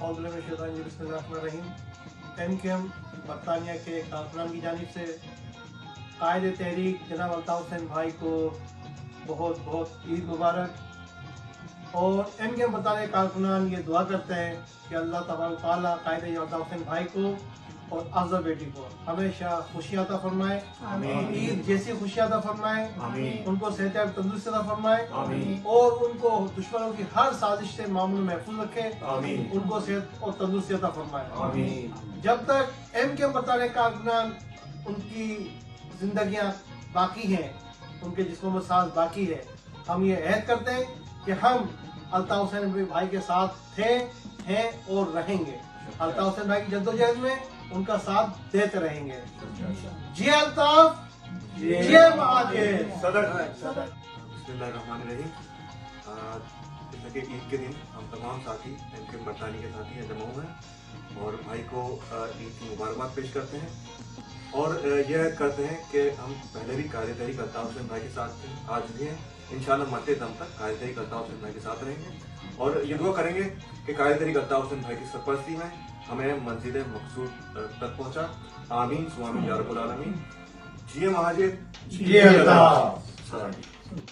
बिस्मिल्लाहिर्रहमानिर्रहीम। MKM बरतानिया के कारकुनान की जानिब से कायद तहरीक जनाब अल्ताफ़ हुसैन भाई को बहुत बहुत ईद मुबारक। और MKM बरतानिया के कारकुनान ये दुआ करते हैं कि अल्लाह तबारक व तआला कायद अल्ताफ़ हुसैन भाई को और अफ़ज़ल बेटी को हमेशा खुशियाँ अता फरमाए, ईद जैसी खुशियाँ अता फरमाए, उनको सेहत तंदुरुस्ती अता फरमाए और उनको दुश्मनों की हर साजिश से मामूल महफूज रखे, उनको सेहत और तंदुरुस्ती अता फरमाए। जब तक MKM बरतानिया के कारकुनान उनकी जिंदगियाँ बाकी हैं, उनके जिस्मों में सांस बाकी है, हम ये अहद करते हैं कि हम अल्ताफ़ हुसैन भाई के साथ थे, हैं और रहेंगे। अल्ताफ़ हुसैन भाई की जद्दोजहद में उनका साथ देते रहेंगे। जी अल्ताफ़, जय महादेव। बिस्मिल्लाहिर्रहमानिर्रहीम। जैसे कि ईद के दिन हम तमाम साथी MKM बरतानिया के साथी जमा हुए हैं और भाई को ईद की मुबारकबाद पेश करते हैं और यह करते हैं कि हम पहले भी कायद तहरीक अल्ताफ़ हुसैन भाई के साथ थे, आज भी हैं, इंशाअल्लाह मरते दम तक कायद तहरीक अल्ताफ़ हुसैन भाई के साथ रहेंगे और ये दुआ करेंगे कि कायद तहरीक अल्ताफ़ हुसैन भाई की सरपरस्ती में हमें मंजिल मकसूद तक पहुंचा। आमीन सुआमीन या रब्बुल आलमीन। जिये महाजिर, जी अल्ताफ़।